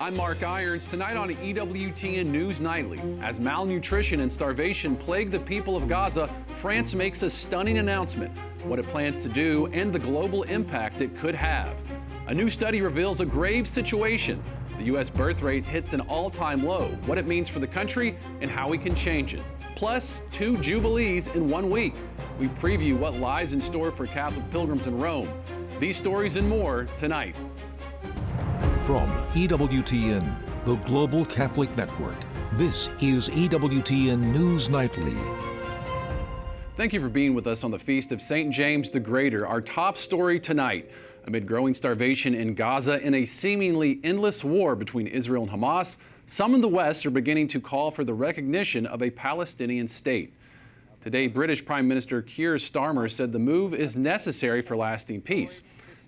I'm Mark Irons. Tonight on EWTN News Nightly, as malnutrition and starvation plague the people of Gaza, France makes a stunning announcement, what it plans to do and the global impact it could have. A new study reveals a grave situation. The U.S. birth rate hits an all-time low, what it means for the country and how we can change it. Plus, 2 Jubilees in 1 week. We preview what lies in store for Catholic pilgrims in Rome. These stories and more tonight. From EWTN, the Global Catholic Network, this is EWTN News Nightly. Thank you for being with us on the Feast of St. James the Greater. Our top story tonight, amid growing starvation in Gaza and a seemingly endless war between Israel and Hamas, some in the West are beginning to call for the recognition of a Palestinian state. Today, British Prime Minister Keir Starmer said the move is necessary for lasting peace.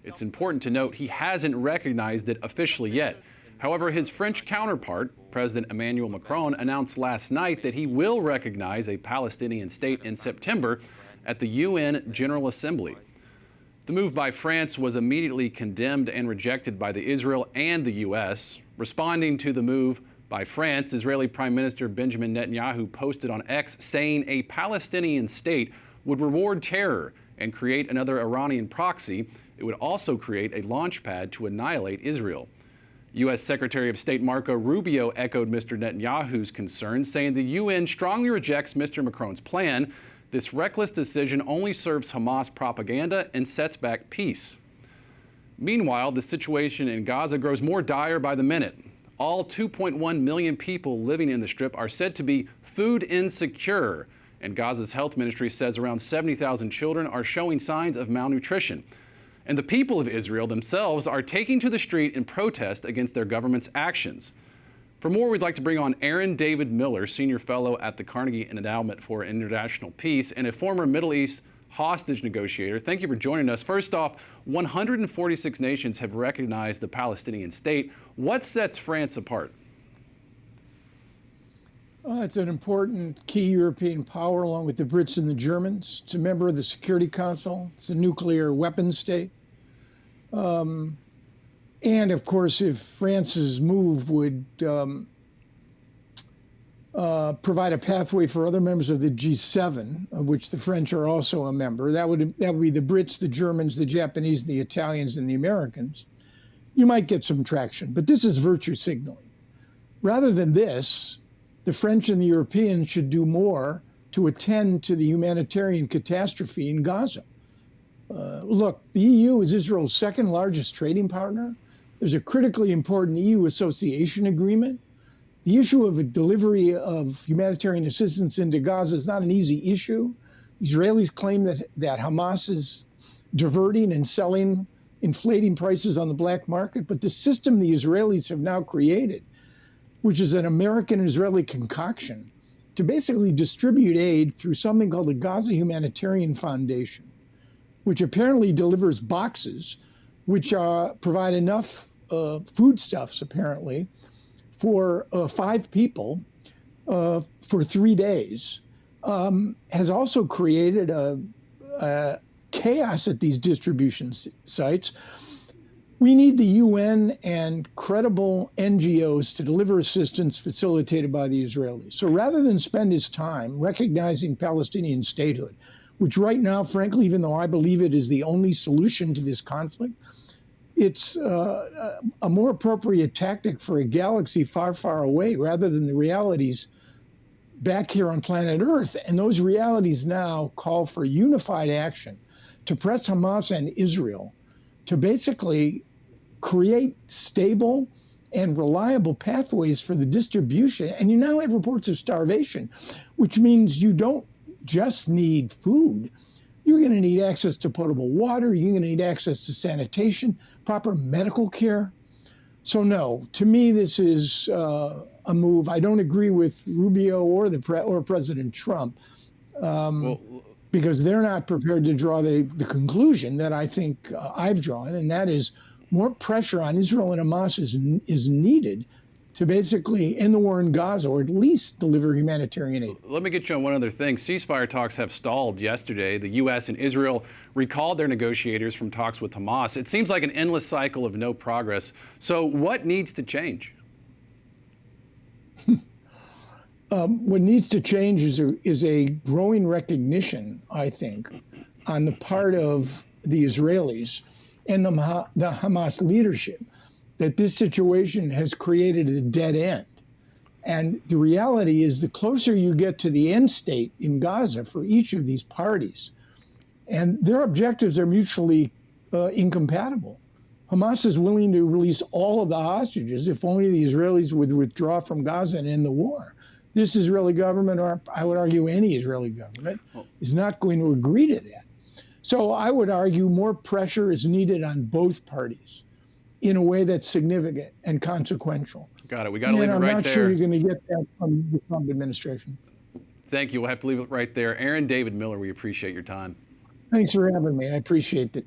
It's important to note he hasn't recognized it officially yet. However, his French counterpart, President Emmanuel Macron, announced last night that he will recognize a Palestinian state in September at the UN General Assembly. The move by France was immediately condemned and rejected by the Israel and the U.S. Responding to the move by France, Israeli Prime Minister Benjamin Netanyahu posted on X saying a Palestinian state would reward terror and create another Iranian proxy. It would also create a launchpad to annihilate Israel. U.S. Secretary of State Marco Rubio echoed Mr. Netanyahu's concerns, saying the UN strongly rejects Mr. Macron's plan. This reckless decision only serves Hamas propaganda and sets back peace. Meanwhile, the situation in Gaza grows more dire by the minute. All 2.1 million people living in the Strip are said to be food insecure, and Gaza's health ministry says around 70,000 children are showing signs of malnutrition. And the people of Israel themselves are taking to the street in protest against their government's actions. For more, we'd like to bring on Aaron David Miller, Senior Fellow at the Carnegie Endowment for International Peace and a former Middle East hostage negotiator. Thank you for joining us. First off, 146 nations have recognized the Palestinian state. What sets France apart? It's an important key European power along with the Brits and the Germans. It's a member of the Security Council. It's a nuclear weapons state. And of course, if France's move would provide a pathway for other members of the G7, of which the French are also a member, that would be the Brits, the Germans, the Japanese, the Italians, and the Americans, you might get some traction. But this is virtue signaling. Rather than this, the French and the Europeans should do more to attend to the humanitarian catastrophe in Gaza. Look, the EU is Israel's second largest trading partner. There's a critically important EU association agreement. The issue of a delivery of humanitarian assistance into Gaza is not an easy issue. Israelis claim that Hamas is diverting and selling, inflating prices on the black market, but the system the Israelis have now created, which is an American-Israeli concoction, to basically distribute aid through something called the Gaza Humanitarian Foundation, which apparently delivers boxes which provide enough foodstuffs, apparently, for 5 people for 3 days, has also created a chaos at these distribution sites. We need the UN and credible NGOs to deliver assistance facilitated by the Israelis. So rather than spend his time recognizing Palestinian statehood, which right now, frankly, even though I believe it is the only solution to this conflict, it's a more appropriate tactic for a galaxy far, far away rather than the realities back here on planet Earth. And those realities now call for unified action to press Hamas and Israel to basically create stable and reliable pathways for the distribution. And you now have reports of starvation, which means you don't just need food. You're going to need access to potable water. You're going to need access to sanitation, proper medical care. So no, to me, this is a move. I don't agree with Rubio or President Trump because they're not prepared to draw the conclusion that I think I've drawn, and that is more pressure on Israel and Hamas is needed to basically end the war in Gaza, or at least deliver humanitarian aid. Let me get you on one other thing. Ceasefire talks have stalled yesterday. The U.S. and Israel recalled their negotiators from talks with Hamas. It seems like an endless cycle of no progress. So what needs to change? What needs to change is a growing recognition, I think, on the part of the Israelis and the Hamas leadership that this situation has created a dead end. And the reality is, the closer you get to the end state in Gaza for each of these parties, and their objectives are mutually incompatible. Hamas is willing to release all of the hostages if only the Israelis would withdraw from Gaza and end the war. This Israeli government, or I would argue any Israeli government, is not going to agree to that. So I would argue more pressure is needed on both parties in a way that's significant and consequential. Got it. We got to leave it right there. I'm not sure you're going to get that from the Trump administration. Thank you. We'll have to leave it right there. Aaron David Miller, we appreciate your time. Thanks for having me. I appreciate it.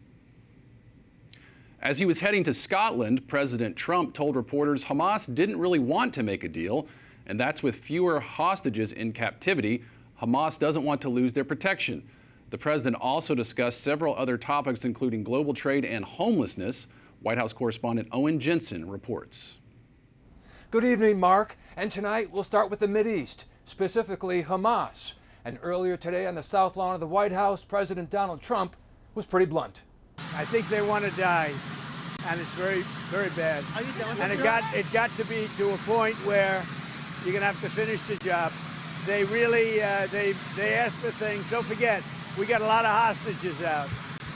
As he was heading to Scotland, President Trump told reporters Hamas didn't really want to make a deal, and that's with fewer hostages in captivity. Hamas doesn't want to lose their protection. The president also discussed several other topics, including global trade and homelessness. White House correspondent Owen Jensen reports. Good evening, Mark. And tonight we'll start with the Mideast, specifically Hamas. And earlier today on the South Lawn of the White House, President Donald Trump was pretty blunt. I think they want to die, and it's very, very bad. Are you done with and it got to be to a point where you're gonna have to finish the job. They really they asked for things. Don't forget, we got a lot of hostages out.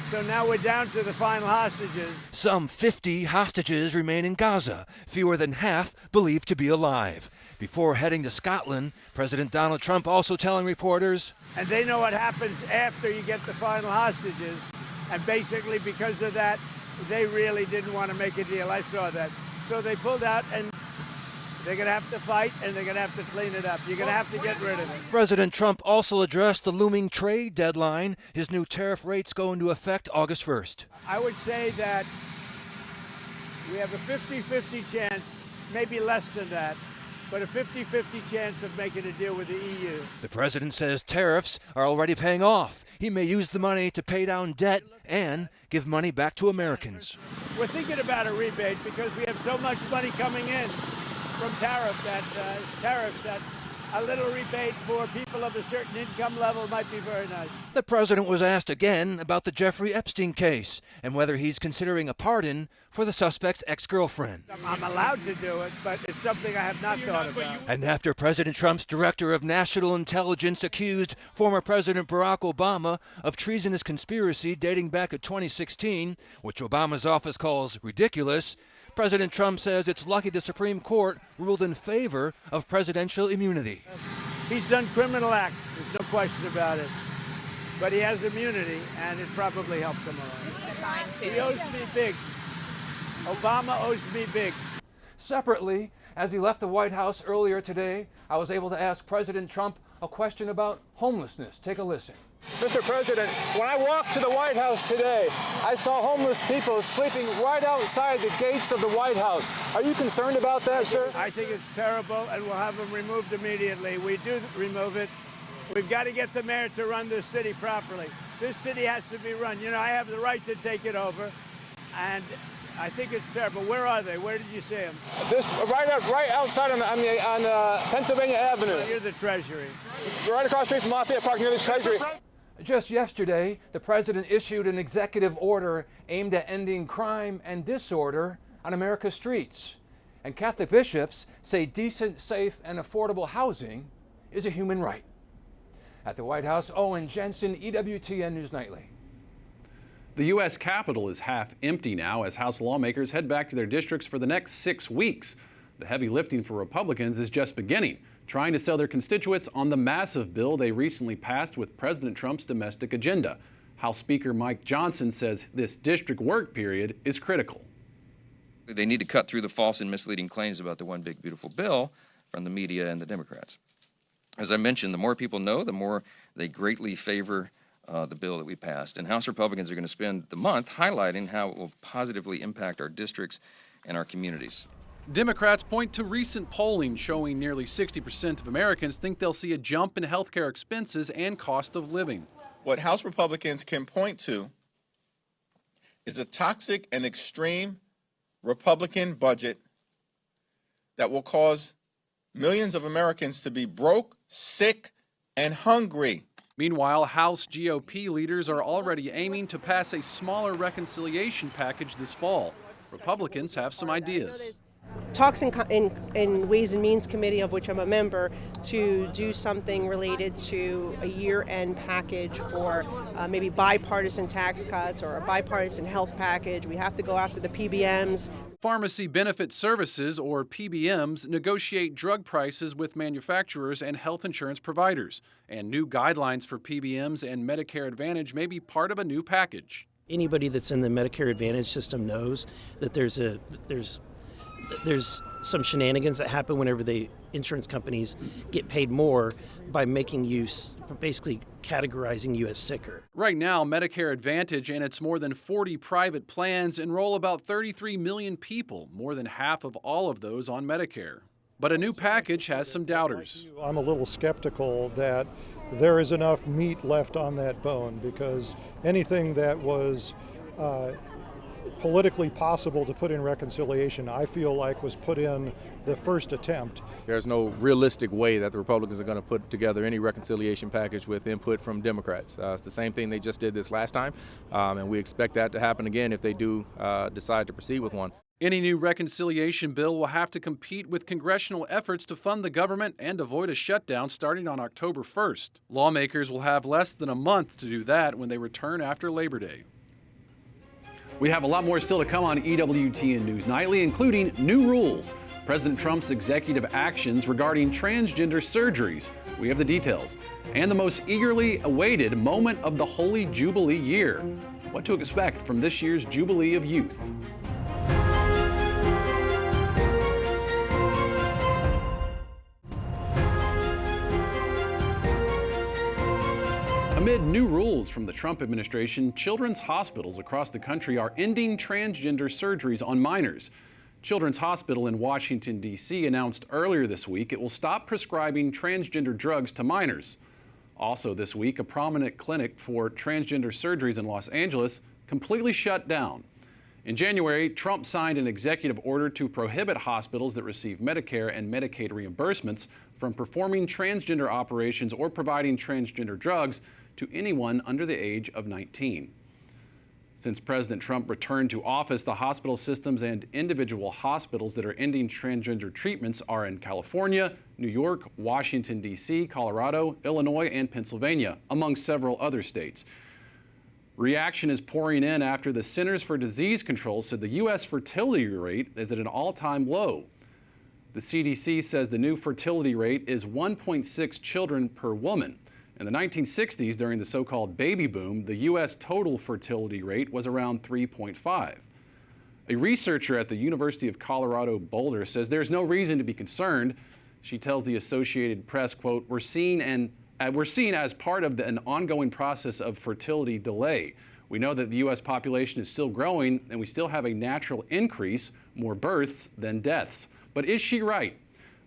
So now we're down to the final hostages. Some 50 hostages remain in Gaza, fewer than half believed to be alive. Before heading to Scotland, President Donald Trump also telling reporters, and they know what happens after you get the final hostages. And basically because of that, they really didn't want to make a deal. I saw that. So they pulled out, and they're going to have to fight, and they're going to have to clean it up. You're going to have to get rid of it. President Trump also addressed the looming trade deadline. His new tariff rates go into effect August 1st. I would say that we have a 50-50 chance, maybe less than that, but a 50-50 chance of making a deal with the EU. The president says tariffs are already paying off. He may use the money to pay down debt and give money back to Americans. We're thinking about a rebate because we have so much money coming in from tariffs that a little rebate for people of a certain income level might be very nice. The president was asked again about the Jeffrey Epstein case and whether he's considering a pardon for the suspect's ex-girlfriend. I'm allowed to do it, but it's something I have not thought about. And after President Trump's director of national intelligence accused former President Barack Obama of treasonous conspiracy dating back to 2016, which Obama's office calls ridiculous, President Trump says it's lucky the Supreme Court ruled in favor of presidential immunity. He's done criminal acts, there's no question about it. But he has immunity, and it probably helped him a lot. He owes me big. Obama owes me big. Separately, as he left the White House earlier today, I was able to ask President Trump a question about homelessness. Take a listen. Mr. President, when I walked to the White House today, I saw homeless people sleeping right outside the gates of the White House. Are you concerned about that, sir? I think it's terrible, and we'll have them removed immediately. We do remove it. We've got to get the mayor to run this city properly. This city has to be run. You know, I have the right to take it over, and I think it's terrible. Where are they? Where did you see them? This right outside on Pennsylvania Avenue. Oh, you're the Treasury. Right across the street from Lafayette Park near the Treasury. Just yesterday, the president issued an executive order aimed at ending crime and disorder on America's streets. And Catholic bishops say decent, safe, and affordable housing is a human right. At the White House, Owen Jensen, EWTN News Nightly. The U.S. Capitol is half empty now as House lawmakers head back to their districts for the next 6 weeks. The heavy lifting for Republicans is just beginning, trying to sell their constituents on the massive bill they recently passed with President Trump's domestic agenda. House Speaker Mike Johnson says this district work period is critical. They need to cut through the false and misleading claims about the one big beautiful bill from the media and the Democrats. As I mentioned, the more people know, the more they greatly favor the bill that we passed. And House Republicans are going to spend the month highlighting how it will positively impact our districts and our communities. Democrats point to recent polling showing nearly 60% of Americans think they'll see a jump in healthcare expenses and cost of living. What House Republicans can point to is a toxic and extreme Republican budget that will cause millions of Americans to be broke, sick, and hungry. Meanwhile, House GOP leaders are already aiming to pass a smaller reconciliation package this fall. Republicans have some ideas. Talks in Ways and Means Committee, of which I'm a member, to do something related to a year-end package for maybe bipartisan tax cuts or a bipartisan health package. We have to go after the PBMs. Pharmacy Benefit Services, or PBMs, negotiate drug prices with manufacturers and health insurance providers. And new guidelines for PBMs and Medicare Advantage may be part of a new package. Anybody that's in the Medicare Advantage system knows that there's some shenanigans that happen whenever the insurance companies get paid more by making use, basically categorizing you as sicker. Right now, Medicare Advantage and its more than 40 private plans enroll about 33 million people, more than half of all of those on Medicare. But a new package has some doubters. I'm a little skeptical that there is enough meat left on that bone, because anything that was politically possible to put in reconciliation, I feel like was put in the first attempt. There's no realistic way that the Republicans are going to put together any reconciliation package with input from Democrats. It's the same thing they just did this last time, and we expect that to happen again if they do decide to proceed with one. Any new reconciliation bill will have to compete with congressional efforts to fund the government and avoid a shutdown starting on October 1st. Lawmakers will have less than a month to do that when they return after Labor Day. We have a lot more still to come on EWTN News Nightly, including new rules, President Trump's executive actions regarding transgender surgeries. We have the details. And the most eagerly awaited moment of the Holy Jubilee year. What to expect from this year's Jubilee of Youth. Amid new rules from the Trump administration, children's hospitals across the country are ending transgender surgeries on minors. Children's Hospital in Washington, D.C. announced earlier this week it will stop prescribing transgender drugs to minors. Also this week, a prominent clinic for transgender surgeries in Los Angeles completely shut down. In January, Trump signed an executive order to prohibit hospitals that receive Medicare and Medicaid reimbursements from performing transgender operations or providing transgender drugs to anyone under the age of 19. Since President Trump returned to office, the hospital systems and individual hospitals that are ending transgender treatments are in California, New York, Washington, D.C., Colorado, Illinois, and Pennsylvania, among several other states. Reaction is pouring in after the Centers for Disease Control said the U.S. fertility rate is at an all-time low. The CDC says the new fertility rate is 1.6 children per woman. In the 1960s, during the so-called baby boom, the U.S. total fertility rate was around 3.5. A researcher at the University of Colorado Boulder says there's no reason to be concerned. She tells the Associated Press, quote, we're seen as part of an ongoing process of fertility delay. We know that the U.S. population is still growing and we still have a natural increase, more births than deaths. But is she right?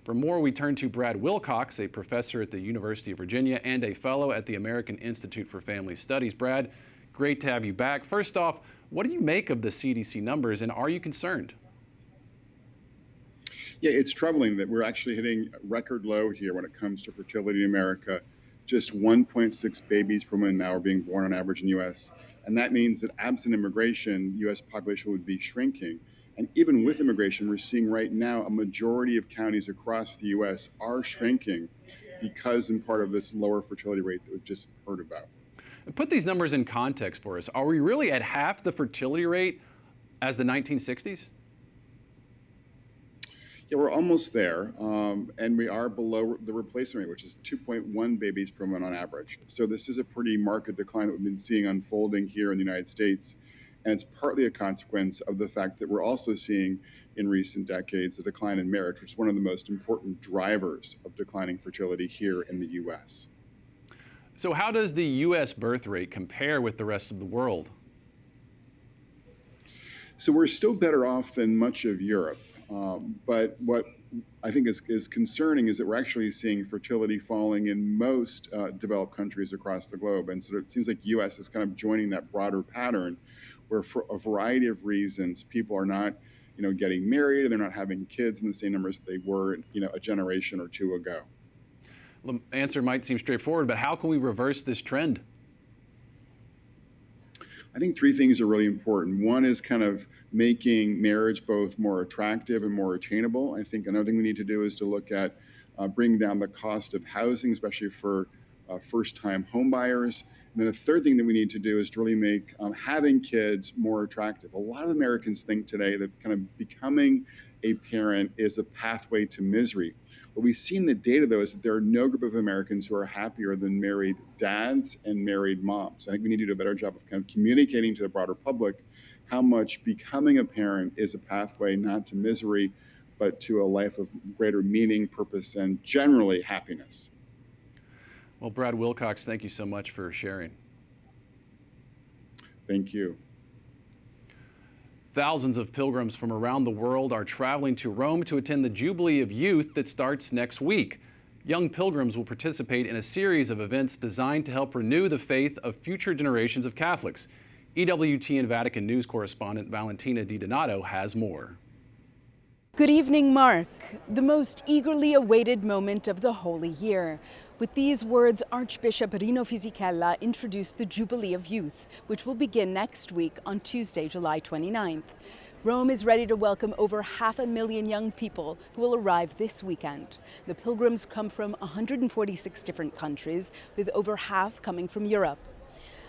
For more, we turn to Brad Wilcox, a professor at the University of Virginia and a fellow at the American Institute for Family Studies. Brad, great to have you back. First off, what do you make of the CDC numbers, and are you concerned? Yeah, it's troubling that we're actually hitting a record low here when it comes to fertility in America. Just 1.6 babies per woman now are being born on average in the U.S. And that means that absent immigration, the U.S. population would be shrinking. And even with immigration, we're seeing right now a majority of counties across the U.S. are shrinking because in part of this lower fertility rate that we've just heard about. Put these numbers in context for us. Are we really at half the fertility rate as the 1960s? Yeah, we're almost there, and we are below the replacement rate, which is 2.1 babies per woman on average. So this is a pretty marked decline that we've been seeing unfolding here in the United States. And it's partly a consequence of the fact that we're also seeing in recent decades a decline in marriage, which is one of the most important drivers of declining fertility here in the U.S. So how does the U.S. birth rate compare with the rest of the world? So we're still better off than much of Europe. But what I think is concerning is that we're actually seeing fertility falling in most developed countries across the globe. And so it seems like U.S. is kind of joining that broader pattern where for a variety of reasons, people are not getting married, and they're not having kids in the same numbers that they were, a generation or two ago. The answer might seem straightforward, but how can we reverse this trend? I think three things are really important. One is kind of making marriage both more attractive and more attainable. I think another thing we need to do is to look at bringing down the cost of housing, especially for first-time home buyers. And then a third thing that we need to do is to really make having kids more attractive. A lot of Americans think today that kind of becoming a parent is a pathway to misery. What we see in the data, though, is that there are no group of Americans who are happier than married dads and married moms. I think we need to do a better job of kind of communicating to the broader public how much becoming a parent is a pathway not to misery, but to a life of greater meaning, purpose, and generally happiness. Well, Brad Wilcox, thank you so much for sharing. Thank you. Thousands of pilgrims from around the world are traveling to Rome to attend the Jubilee of Youth that starts next week. Young pilgrims will participate in a series of events designed to help renew the faith of future generations of Catholics. EWTN Vatican News correspondent Valentina DiDonato has more. Good evening, Mark. The most eagerly awaited moment of the Holy Year. With these words, Archbishop Rino Fisichella introduced the Jubilee of Youth, which will begin next week on Tuesday, July 29th. Rome is ready to welcome over 500,000 young people who will arrive this weekend. The pilgrims come from 146 different countries, with over half coming from Europe.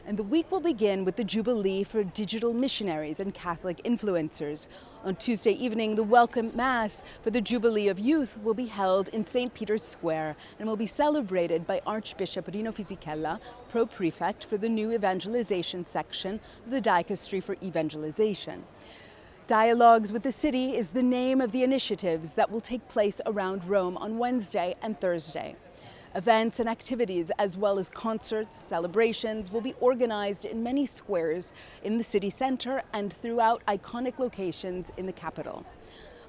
And the week will begin with the Jubilee for digital missionaries and Catholic influencers. On Tuesday evening, the welcome Mass for the Jubilee of Youth will be held in St. Peter's Square and will be celebrated by Archbishop Rino Fisichella, Pro-Prefect for the new evangelization section of the Dicastery for Evangelization. Dialogues with the City is the name of the initiatives that will take place around Rome on Wednesday and Thursday. Events and activities, as well as concerts, celebrations, will be organized in many squares in the city center and throughout iconic locations in the capital.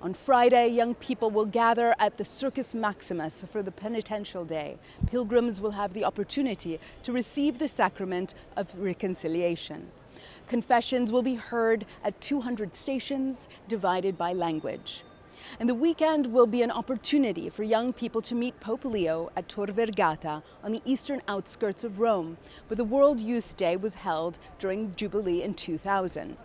On Friday, young people will gather at the Circus Maximus for the penitential day. Pilgrims will have the opportunity to receive the sacrament of reconciliation. Confessions will be heard at 200 stations divided by language. And the weekend will be an opportunity for young people to meet Pope Leo at Tor Vergata on the eastern outskirts of Rome, where the World Youth Day was held during Jubilee in 2000.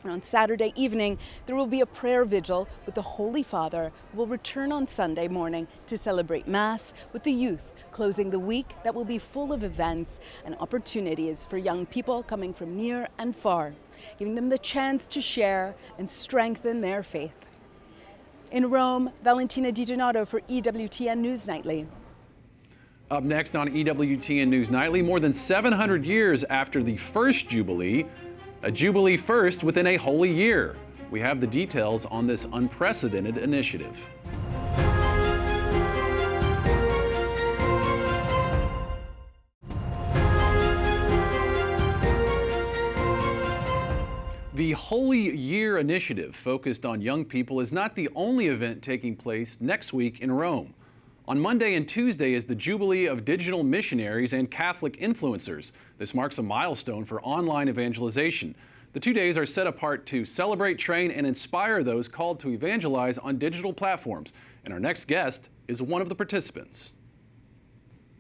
And on Saturday evening, there will be a prayer vigil with the Holy Father, who will return on Sunday morning to celebrate Mass with the youth, closing the week that will be full of events and opportunities for young people coming from near and far, giving them the chance to share and strengthen their faith. In Rome, Valentina DiDonato for EWTN News Nightly. Up next on EWTN News Nightly, more than 700 years after the first Jubilee, a Jubilee first within a holy year. We have the details on this unprecedented initiative. The Holy Year Initiative, focused on young people, is not the only event taking place next week in Rome. On Monday and Tuesday is the Jubilee of Digital Missionaries and Catholic Influencers. This marks a milestone for online evangelization. The 2 days are set apart to celebrate, train, and inspire those called to evangelize on digital platforms. And our next guest is one of the participants.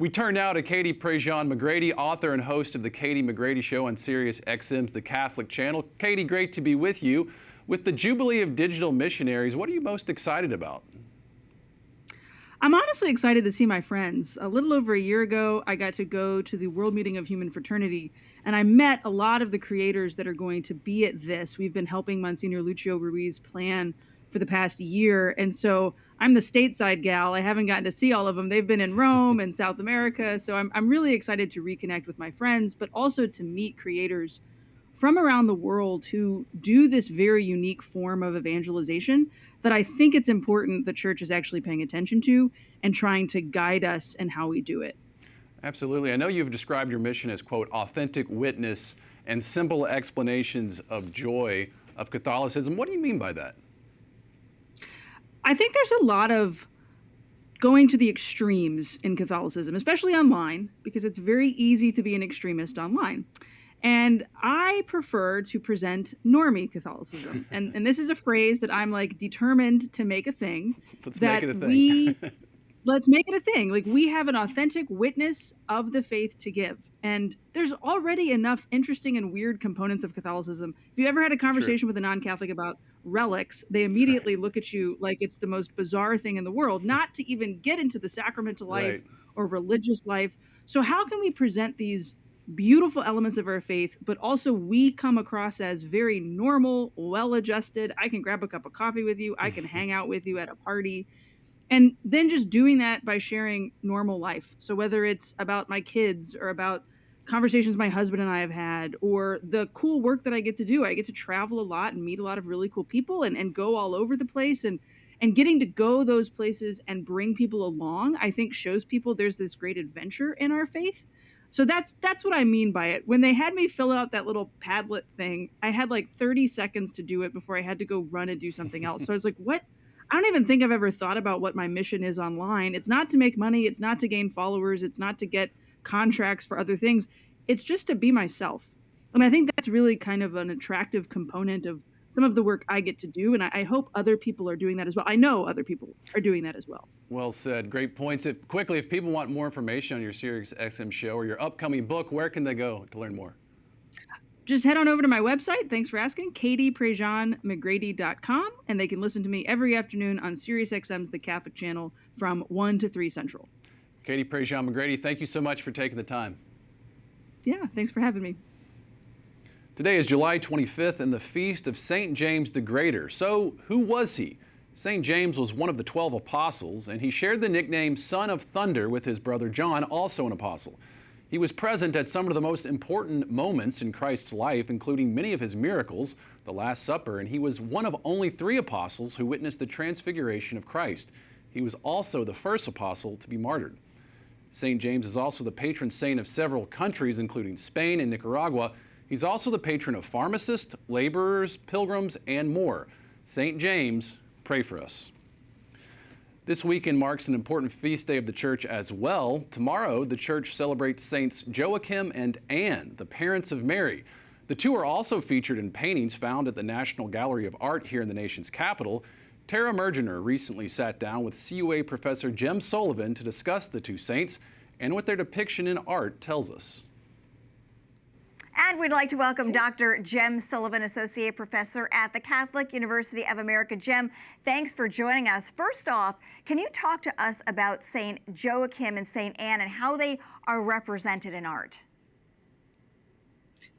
We turn now to Katie Prejean-McGrady, author and host of The Katie McGrady Show on Sirius XM's The Catholic Channel. Katie, great to be with you. With the Jubilee of Digital Missionaries, what are you most excited about? I'm honestly excited to see my friends. A little over a year ago, I got to go to the World Meeting of Human Fraternity, and I met a lot of the creators that are going to be at this. We've been helping Monsignor Lucio Ruiz plan for the past year, and so I'm the stateside gal. I haven't gotten to see all of them. They've been in Rome and South America, so I'm really excited to reconnect with my friends, but also to meet creators from around the world who do this very unique form of evangelization that I think it's important the church is actually paying attention to and trying to guide us in how we do it. Absolutely. I know you've described your mission as, quote, authentic witness and simple explanations of joy of Catholicism. What do you mean by that? I think there's a lot of going to the extremes in Catholicism, especially online, because it's very easy to be an extremist online. And I prefer to present normie Catholicism. And this is a phrase that I'm like determined to make a thing. Let's that make it a thing. Let's make it a thing. Like, we have an authentic witness of the faith to give. And there's already enough interesting and weird components of Catholicism. If you ever had a conversation with a non-Catholic about relics, they immediately look at you like it's the most bizarre thing in the world, not to even get into the sacramental life or religious life. So how can we present these beautiful elements of our faith, but also we come across as very normal, well-adjusted? I can grab a cup of coffee with you. I can hang out with you at a party. And then just doing that by sharing normal life. So whether it's about my kids or about conversations my husband and I have had, or the cool work that I get to do, I get to travel a lot and meet a lot of really cool people and go all over the place. And getting to go those places and bring people along, I think shows people there's this great adventure in our faith. So that's what I mean by it. When they had me fill out that little Padlet thing, I had like 30 seconds to do it before I had to go run and do something else. So I was like, what? I don't even think I've ever thought about what my mission is online. It's not to make money. It's not to gain followers. It's not to get contracts for other things. It's just to be myself. And I think that's really kind of an attractive component of some of the work I get to do. And I hope other people are doing that as well. I know other people are doing that as well. Well said. Great points. If people want more information on your Sirius XM show or your upcoming book, where can they go to learn more? Just head on over to my website, thanks for asking, katieprejeanmcgrady.com, and they can listen to me every afternoon on Sirius XM's The Catholic Channel from 1 to 3 Central. Katie Prejean-McGrady, thank you so much for taking the time. Yeah, thanks for having me. Today is July 25th and the feast of St. James the Greater. So who was he? St. James was one of the 12 apostles, and he shared the nickname Son of Thunder with his brother John, also an apostle. He was present at some of the most important moments in Christ's life, including many of his miracles, the Last Supper, and he was one of only 3 apostles who witnessed the transfiguration of Christ. He was also the first apostle to be martyred. St. James is also the patron saint of several countries, including Spain and Nicaragua. He's also the patron of pharmacists, laborers, pilgrims, and more. St. James, pray for us. This weekend marks an important feast day of the church as well. Tomorrow, the church celebrates Saints Joachim and Anne, the parents of Mary. The two are also featured in paintings found at the National Gallery of Art here in the nation's capital. Tara Mergener recently sat down with CUA professor Jim Sullivan to discuss the two saints and what their depiction in art tells us. And we'd like to welcome Dr. Jim Sullivan, Associate Professor at the Catholic University of America. Jim, thanks for joining us. First off, can you talk to us about St. Joachim and St. Anne and how they are represented in art?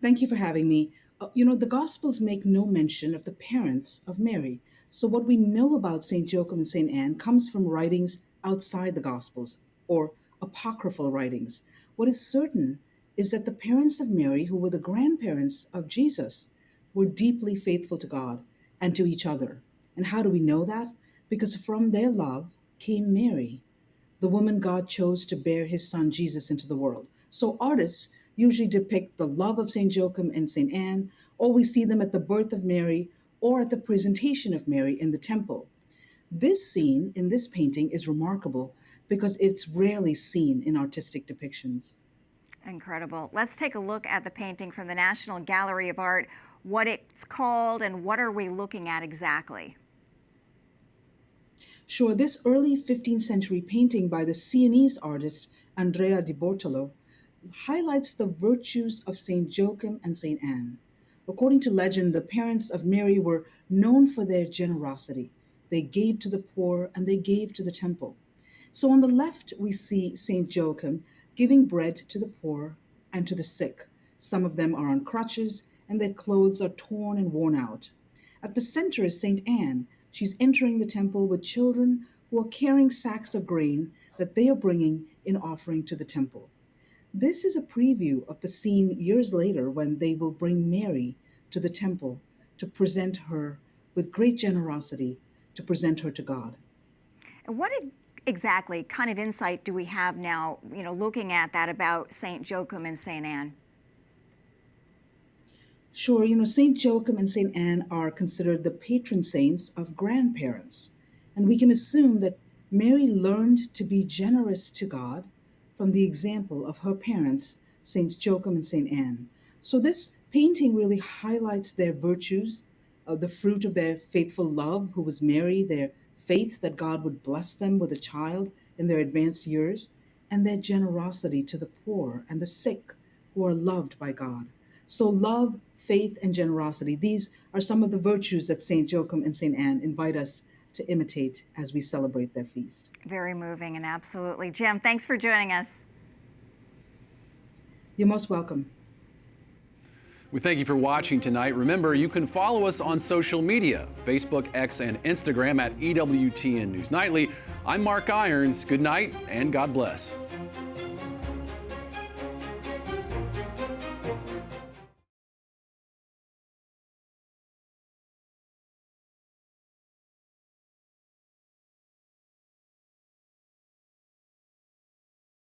Thank you for having me. The Gospels make no mention of the parents of Mary. So what we know about St. Joachim and St. Anne comes from writings outside the Gospels, or apocryphal writings. What is certain is that the parents of Mary, who were the grandparents of Jesus, were deeply faithful to God and to each other. And how do we know that? Because from their love came Mary, the woman God chose to bear his son Jesus into the world. So artists usually depict the love of St. Joachim and St. Anne, or we see them at the birth of Mary or at the presentation of Mary in the temple. This scene in this painting is remarkable because it's rarely seen in artistic depictions. Incredible. Let's take a look at the painting from the National Gallery of Art, what it's called and what are we looking at exactly? Sure, this early 15th century painting by the Sienese artist Andrea di Bortolo highlights the virtues of St. Joachim and St. Anne. According to legend, the parents of Mary were known for their generosity. They gave to the poor and they gave to the temple. So on the left, we see St. Joachim giving bread to the poor and to the sick. Some of them are on crutches and their clothes are torn and worn out. At the center is St. Anne. She's entering the temple with children who are carrying sacks of grain that they are bringing in offering to the temple. This is a preview of the scene years later when they will bring Mary to the temple to present her with great generosity, to present her to God. And what exactly kind of insight do we have now, looking at that about St. Joachim and St. Anne? Sure, St. Joachim and St. Anne are considered the patron saints of grandparents. And we can assume that Mary learned to be generous to God from the example of her parents, Saints Joachim and St. Anne. So this painting really highlights their virtues, the fruit of their faithful love, who was Mary, their faith that God would bless them with a child in their advanced years, and their generosity to the poor and the sick who are loved by God. So love, faith, and generosity, these are some of the virtues that St. Joachim and St. Anne invite us to imitate as we celebrate their feast. Very moving, and absolutely. Jim, thanks for joining us. You're most welcome. We thank you for watching tonight. Remember, you can follow us on social media, Facebook, X, and Instagram at EWTN News Nightly. I'm Mark Irons. Good night and God bless.